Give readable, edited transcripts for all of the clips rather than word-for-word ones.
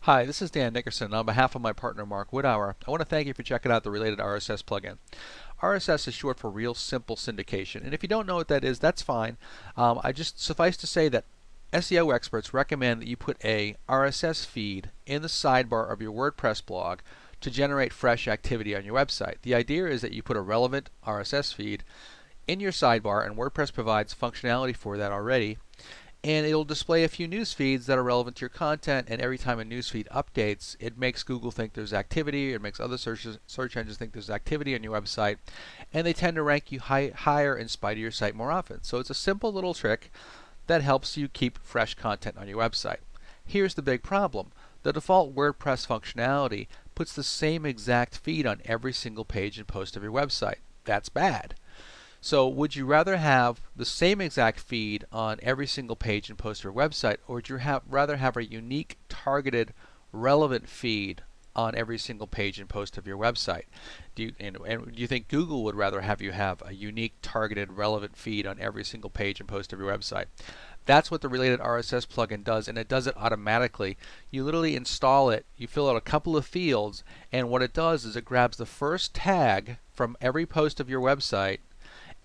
Hi, this is Dan Nickerson. On behalf of my partner Mark Woodhour, I want to thank you for checking out the related RSS plugin. RSS is short for Real Simple Syndication, and if you don't know what that is, that's fine. I just suffice to say that SEO experts recommend that you put a RSS feed in the sidebar of your WordPress blog to generate fresh activity on your website. The idea is that you put a relevant RSS feed in your sidebar, and WordPress provides functionality for that already. And it'll display a few news feeds that are relevant to your content, and every time a news feed updates, it makes Google think there's activity, it makes other search engines think there's activity on your website, and they tend to rank you higher in spite of your site more often. So it's a simple little trick that helps you keep fresh content on your website. Here's the big problem. The default WordPress functionality puts the same exact feed on every single page and post of your website. That's bad. So would you rather have the same exact feed on every single page and post of your website, or would you rather have a unique, targeted, relevant feed on every single page and post of your website? Do you think Google would rather have you have a unique, targeted, relevant feed on every single page and post of your website? That's what the related RSS plugin does, and it does it automatically. You literally install it, you fill out a couple of fields, and what it does is it grabs the first tag from every post of your website,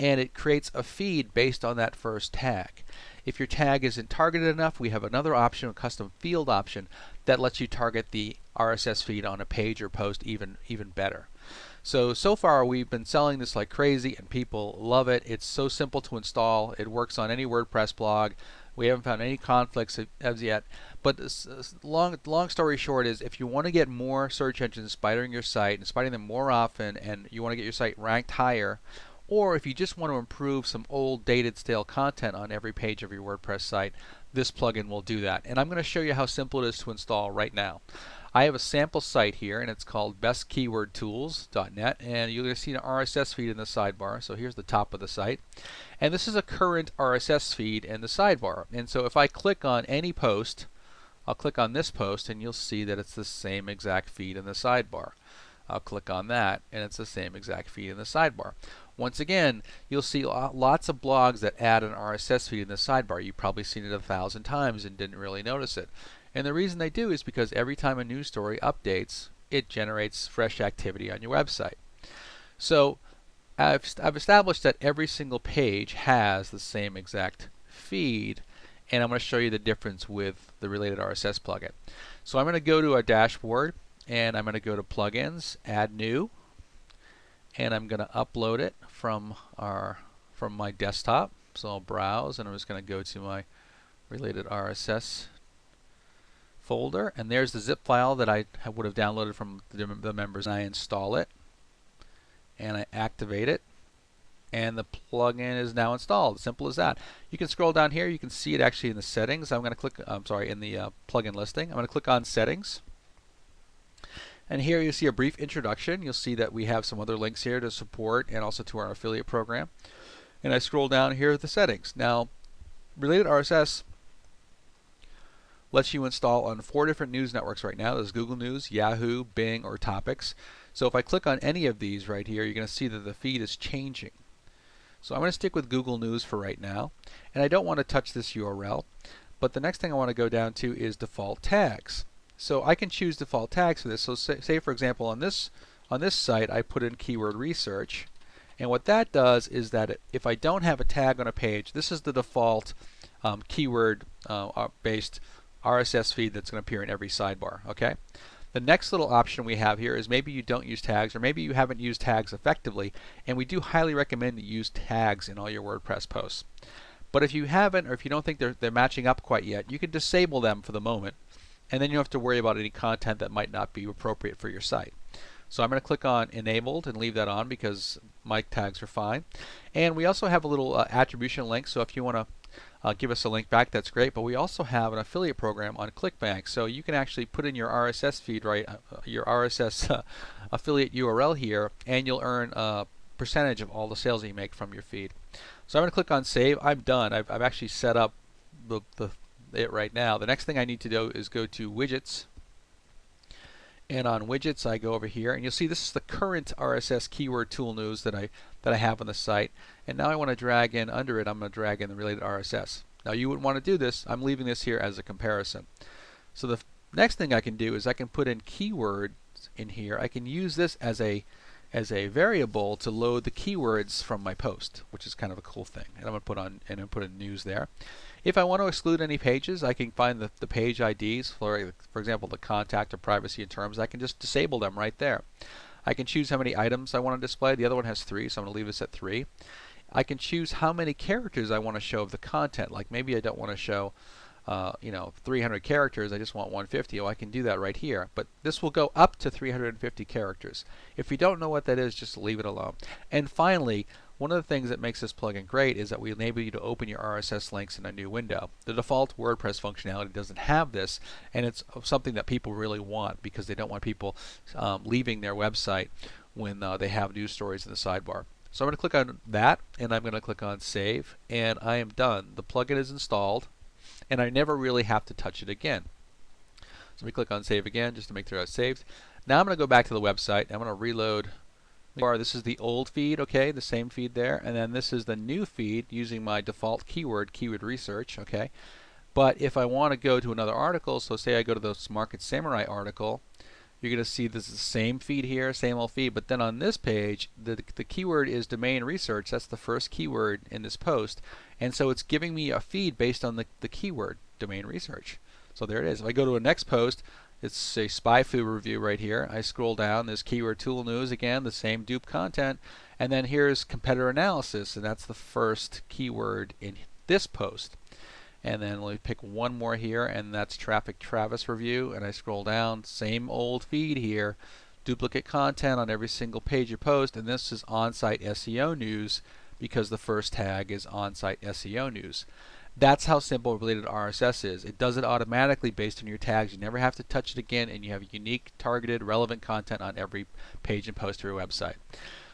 and it creates a feed based on that first tag. If your tag isn't targeted enough, we have another option, a custom field option, that lets you target the RSS feed on a page or post even better. So far we've been selling this like crazy and people love it. It's so simple to install. It works on any WordPress blog. We haven't found any conflicts as yet. But long story short is, if you want to get more search engines spidering your site and spidering them more often, and you want to get your site ranked higher, or if you just want to improve some old, dated, stale content on every page of your WordPress site, this plugin will do that. And I'm going to show you how simple it is to install right now. I have a sample site here, and it's called bestkeywordtools.net, and you're going to see an RSS feed in the sidebar. So here's the top of the site, and this is a current RSS feed in the sidebar. And so if I click on any post, I'll click on this post, and you'll see that it's the same exact feed in the sidebar. I'll click on that, and it's the same exact feed in the sidebar. Once again, you'll see lots of blogs that add an RSS feed in the sidebar. You've probably seen it 1,000 times and didn't really notice it. And the reason they do is because every time a news story updates, it generates fresh activity on your website. So I've established that every single page has the same exact feed, and I'm going to show you the difference with the related RSS plugin. So I'm going to go to our dashboard, and I'm going to go to Plugins, Add New, and I'm going to upload it from my desktop. So I'll browse, and I'm just going to go to my related RSS folder, and there's the zip file that I would have downloaded from the members. I install it, and I activate it, and the plugin is now installed. Simple as that. You can scroll down here. You can see it actually in the settings. I'm going to click. In the plugin listing. I'm going to click on Settings. And here you see a brief introduction. You'll see that we have some other links here to support and also to our affiliate program. And I scroll down here at the settings. Now, related RSS lets you install on 4 different news networks right now. There's Google News, Yahoo, Bing, or Topics. So if I click on any of these right here, you're going to see that the feed is changing. So I'm going to stick with Google News for right now. And I don't want to touch this URL. But the next thing I want to go down to is default tags. So I can choose default tags for this. So say for example on this site I put in keyword research, and what that does is that if I don't have a tag on a page, this is the default keyword based RSS feed that's going to appear in every sidebar. Okay. The next little option we have here is maybe you don't use tags, or maybe you haven't used tags effectively, and we do highly recommend that you use tags in all your WordPress posts. But if you haven't, or if you don't think they're matching up quite yet, you can disable them for the moment. And then you don't have to worry about any content that might not be appropriate for your site. So I'm going to click on Enabled and leave that on because my tags are fine. And we also have a little attribution link, so if you want to give us a link back, that's great. But we also have an affiliate program on ClickBank, so you can actually put in your RSS feed, your RSS affiliate URL here, and you'll earn a percentage of all the sales that you make from your feed. So I'm going to click on Save. I'm done. I've actually set up it right now. The next thing I need to do is go to Widgets, and on Widgets I go over here, and you'll see this is the current RSS keyword tool news that I have on the site. And now I want to drag in under it. I'm going to drag in the related RSS. Now you wouldn't want to do this. I'm leaving this here as a comparison. So Next thing I can do is I can put in keywords in here. I can use this as a variable to load the keywords from my post, which is kind of a cool thing. And I'm going to put in news there. If I want to exclude any pages, I can find the page IDs, for example, the contact or privacy and terms. I can just disable them right there. I can choose how many items I want to display. The other one has 3, so I'm going to leave this at 3. I can choose how many characters I want to show of the content. Like maybe I don't want to show 300 characters, I just want 150. Oh, I can do that right here. But this will go up to 350 characters. If you don't know what that is, just leave it alone. And finally, one of the things that makes this plugin great is that we enable you to open your RSS links in a new window. The default WordPress functionality doesn't have this, and it's something that people really want because they don't want people leaving their website when they have news stories in the sidebar. So I'm going to click on that, and I'm going to click on Save, and I am done. The plugin is installed, and I never really have to touch it again. So let me click on Save again just to make sure it's saved. Now I'm going to go back to the website. I'm going to reload. This is the old feed, okay, the same feed there, and then this is the new feed using my default keyword research, okay. But if I want to go to another article, so say I go to the Market Samurai article, you're going to see this is the same feed here, same old feed, but then on this page, the keyword is domain research. That's the first keyword in this post, and so it's giving me a feed based on the keyword domain research. So there it is. If I go to a next post, it's a spy food review right here. I scroll down, there's keyword tool news again, the same dupe content, and then here's competitor analysis, and that's the first keyword in this post. And then let me pick one more here, and that's Traffic Travis review, and I scroll down, same old feed here, duplicate content on every single page you post, and this is on-site SEO news because the first tag is on-site SEO news. That's how simple related RSS is. It does it automatically based on your tags. You never have to touch it again, and you have unique, targeted, relevant content on every page and post of your website.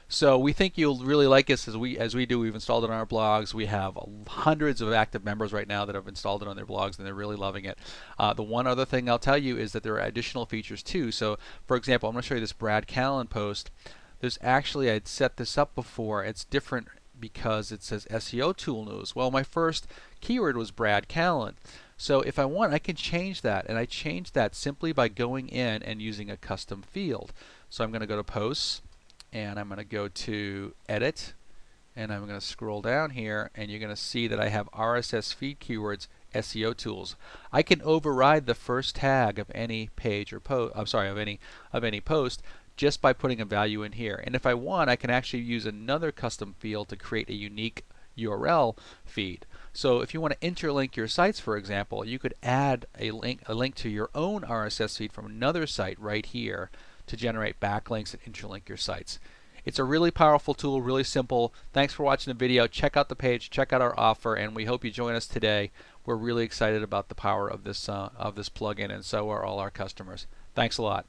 So we think you'll really like this as we do. We've installed it on our blogs. We have hundreds of active members right now that have installed it on their blogs, and they're really loving it. The one other thing I'll tell you is that there are additional features too. So for example, I'm going to show you this Brad Callen post. There's actually, I'd set this up before. It's different because it says SEO tool news. Well, my first keyword was Brad Callen. So if I want, I can change that, and I change that simply by going in and using a custom field. So I'm going to go to Posts, and I'm going to go to Edit, and I'm going to scroll down here, and you're going to see that I have RSS feed keywords SEO tools. I can override the first tag of any page or post. I'm sorry, of any post, just by putting a value in here. And if I want, I can actually use another custom field to create a unique URL feed. So if you want to interlink your sites, for example, you could add a link to your own RSS feed from another site right here to generate backlinks and interlink your sites. It's a really powerful tool, really simple. Thanks for watching the video. Check out the page, check out our offer, and we hope you join us today. We're really excited about the power of this plugin, and so are all our customers. Thanks a lot.